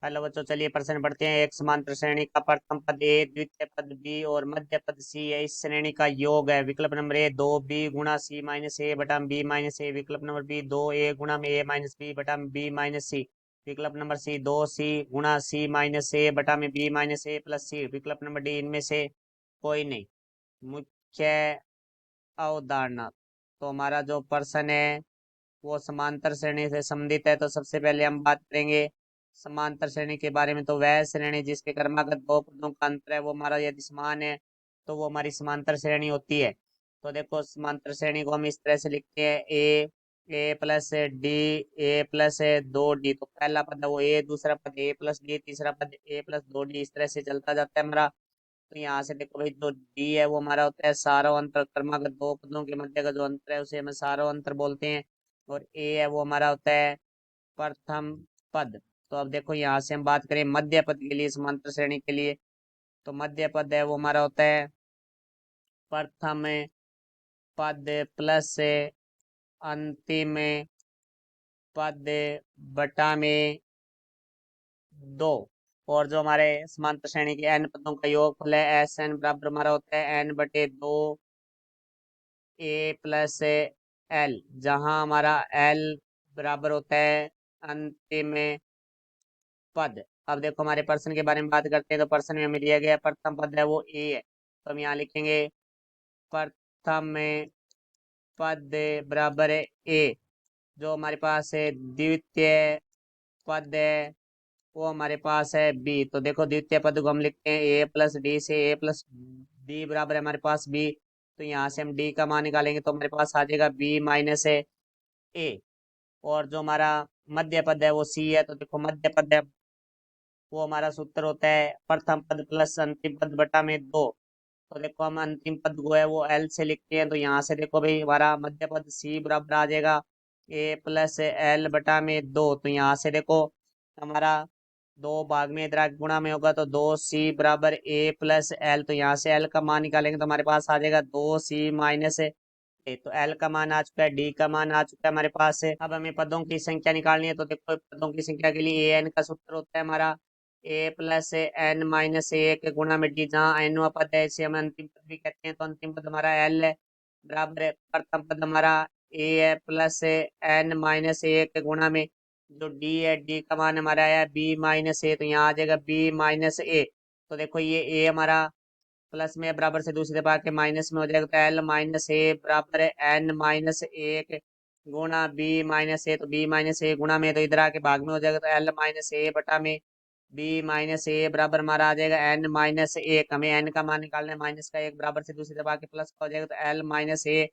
Hello बच्चों, चलिए प्रश्न पढ़ते हैं। एक समांतर श्रेणी का प्रथम पद ए, द्वितीय पद बी और मध्य पद सी है। इस श्रेणी का योग है। विकल्प नंबर ए 2b गुणा सी माइनस ए बटा बी माइनस ए। विकल्प नंबर बी 2a गुणा में ए माइनस बी बटा बी माइनस सी। विकल्प नंबर सी 2c गुणा सी माइनस ए बटा में बी माइनस ए प्लस सी। विकल्प नंबर डी इनमें से कोई नहीं। मुख्य अवधारणा। तो हमारा जो प्रश्न है वो समांतर श्रेणी से संबंधित है। तो सबसे पहले हम बात करेंगे समांतर श्रेणी के बारे में। तो वह श्रेणी जिसके क्रमागत दो पदों का अंतर है वो हमारा यदि समान है तो वो हमारी समांतर श्रेणी होती है। तो देखो, समांतर श्रेणी को हम इस तरह से लिखते हैं, ए प्लस डी, ए प्लस 2d। तो पहला पद है वो ए, दूसरा पद ए प्लस डी, तीसरा पद ए प्लस 2d। इस तरह से चलता जाता है हमारा। तो यहाँ से देखो भाई, जो डी है वो हमारा होता है सारो अंतर। क्रमागत दो पदों के मध्य का जो अंतर है उसे हमें सारो अंतर बोलते हैं। और ए है वो हमारा होता है प्रथम पद। तो अब देखो, यहाँ से हम बात करें मध्य पद के लिए, समांतर श्रेणी के लिए। तो मध्य पद है वो हमारा होता है प्रथम पद प्लस अंतिम पद बटा में 2। और जो हमारे समांतर श्रेणी के एन पदों का योगफल है एस एन बराबर हमारा होता है एन बटे 2 ए प्लस एल, जहां हमारा एल बराबर होता है अंतिम पद। अब देखो, हमारे प्रश्न के बारे में बात करते हैं। तो प्रश्न में हमें दिया गया प्रथम पद है वो ए है। तो हम यहाँ लिखेंगे प्रथम पद बराबर है ए। जो हमारे पास है द्वितीय पद है वो हमारे पास है बी। तो देखो, द्वितीय पद को हम लिखते हैं ए प्लस डी से। ए प्लस डी बराबर है हमारे पास बी। तो यहाँ से हम डी का मान निकालेंगे तो हमारे पास आ जाएगा बी माइनस ए। और जो हमारा मध्य पद है वो सी है। तो देखो, मध्य पद है वो हमारा सूत्र होता है प्रथम पद प्लस अंतिम पद बटा में 2। तो देखो, हम अंतिम पद को है वो एल से लिखते हैं। तो यहाँ से देखो भाई, हमारा मध्य पद सी बराबर आ जाएगा ए प्लस एल बटा में 2। तो यहाँ से देखो, हमारा दो भाग में इधर आगे गुणा में होगा तो 2c बराबर ए प्लस एल। तो यहाँ से एल का मान निकालेंगे तो हमारे पास आ जाएगा 2c माइनस ए। तो एल का मान आ चुका है, डी का मान आ चुका है हमारे पास है। अब हमें पदों की संख्या निकालनी है। तो देखो, पदों की संख्या के लिए ए एन का सूत्र होता है हमारा ए प्लस एन माइनस एक गुणा में डी। जहाँ एन पद है इसे हम अंतिम पद भी कहते हैं। तो अंतिम पद हमारा एल है बराबर है प्रथम पद हमारा ए है प्लस एन माइनस एक गुणा में जो डी है, डी का मान हमारा आया बी माइनस ए। तो यहाँ आ जाएगा बी माइनस ए। तो देखो, ये ए हमारा प्लस में बराबर से दूसरी दबा के माइनस में हो जाएगा। तो एल माइनस ए बराबर है एन माइनस एक गुणा बी माइनस ए। तो बी माइनस ए गुणा में तो इधर आके भाग में हो जाएगा। तो एल माइनस ए बटा में बी माइनस ए बराबर हमारा आ जाएगा एन माइनस एक। हमें एन का मान निकालना है, माइनस का एक बराबर से दूसरी दबा के प्लस का हो जाएगा। तो एल माइनस ए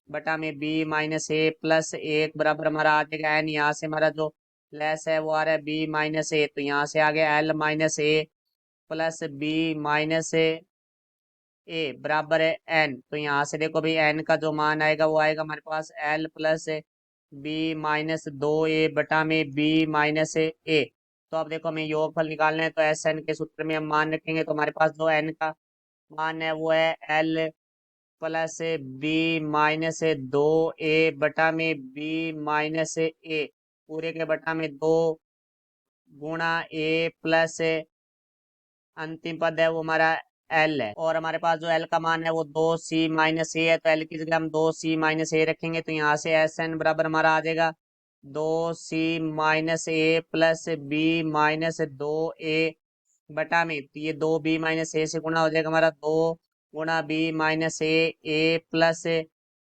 बटा में बी माइनस ए प्लस एक बराबर हमारा आ जाएगा एन। यहाँ से हमारा जो लेस है वो आ रहा है बी माइनस ए। तो यहाँ से आ गया एल माइनस ए प्लस बी माइनस ए बराबर है एन। तो यहाँ से देखो भाई, एन का जो मान आएगा वो आएगा हमारे पास L plus B minus 2a बटा में बी माइनस ए। तो अब देखो, हमें योगफल निकालना है। तो एस एन के सूत्र में हम मान रखेंगे। तो हमारे पास जो एन का मान है वो है L plus B minus 2a बटा में बी माइनस ए पूरे के बटा में 2 गुणा ए प्लस अंतिम पद है वो हमारा एल है। और हमारे पास जो एल का मान है वो 2c माइनस ए है। तो एल की जगह हम 2c माइनस ए रखेंगे। तो यहाँ से एस एन बराबर हमारा आ जाएगा 2c माइनस ए प्लस बी माइनस 2a बटा में, तो ये 2b माइनस ए से गुणा हो जाएगा हमारा 2 गुणा बी माइनस ए प्लस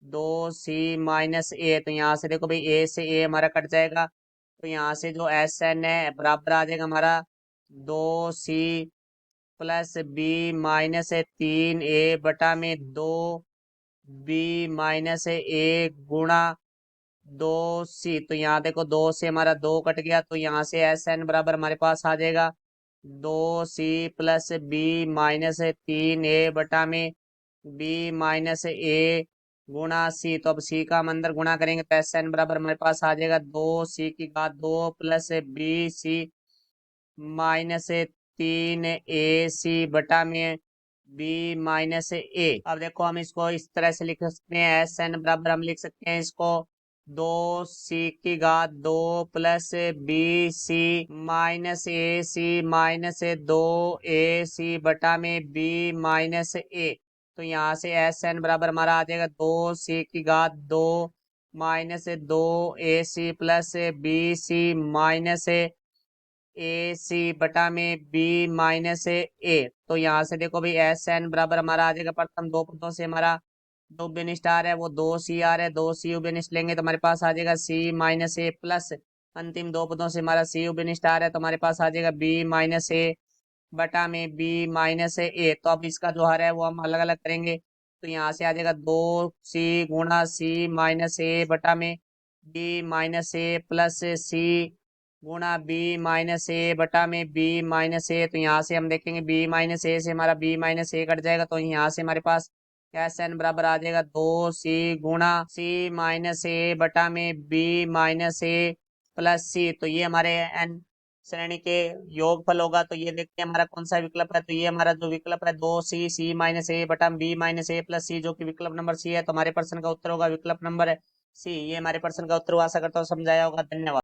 2c माइनस ए। तो यहाँ से देखो भाई, ए से ए हमारा कट जाएगा। तो यहाँ से जो एस एन है बराबर आ जाएगा हमारा 2c plus B minus 3a बटा में 2b माइनस ए गुणा 2c। तो यहाँ देखो, 2 से हमारा 2 कट गया। तो यहाँ से एस एन बराबर हमारे पास आ जाएगा 2c plus B minus 3a बटा में बी माइनस ए गुणा सी। तो अब सी का हम अंदर गुणा करेंगे तो एस एन बराबर हमारे पास आ जाएगा 2c की घात 2 plus B C minus 3ac बटा में बी माइनस ए। अब देखो, हम इसको इस तरह से लिख सकते हैं, एस एन बराबर हम लिख सकते हैं इसको 2 प्लस बी सी माइनस ए सी माइनस 2 AC बटा में बी माइनस ए। तो यहाँ से एस एन बराबर हमारा आ जाएगा 2 minus 2 AC plus B C minus AC बटा में बी माइनस ए। तो यहाँ से देखो भाई एस एन बराबर हमारा आ जाएगा, प्रथम दो पदों से हमारा जो बिन स्टार है वो 2 CR है, 2 CU बिन लेंगे तो हमारे पास आ जाएगा C माइनस ए प्लस अंतिम दो पदों से हमारा CU बिन स्टार है तो हमारे पास आ जाएगा B माइनस ए बटा में बी माइनस ए। तो अब इसका जो हर है वो हम अलग अलग करेंगे, तो यहाँ से आ जाएगा 2C गुणा C माइनस ए बटा में बी माइनस ए प्लस C गुणा बी माइनस ए बटा में बी माइनस ए। तो यहाँ से हम देखेंगे बी माइनस ए से हमारा बी माइनस ए कट जाएगा, तो यहाँ से हमारे पास एस एन बराबर आ जाएगा 2C गुणा C माइनस ए बटा में बी माइनस ए प्लस C। तो ये हमारे एन श्रेणी के योगफल होगा। तो ये देखते हैं हमारा कौन सा विकल्प है। तो ये हमारा जो विकल्प है 2C माइनस ए बटा बी माइनस ए प्लस सी, जो कि विकल्प नंबर सी है। तो हमारे प्रश्न का उत्तर होगा विकल्प नंबर सी। ये हमारे प्रश्न का उत्तर हुआ। आशा करता हूँ समझाया होगा। धन्यवाद।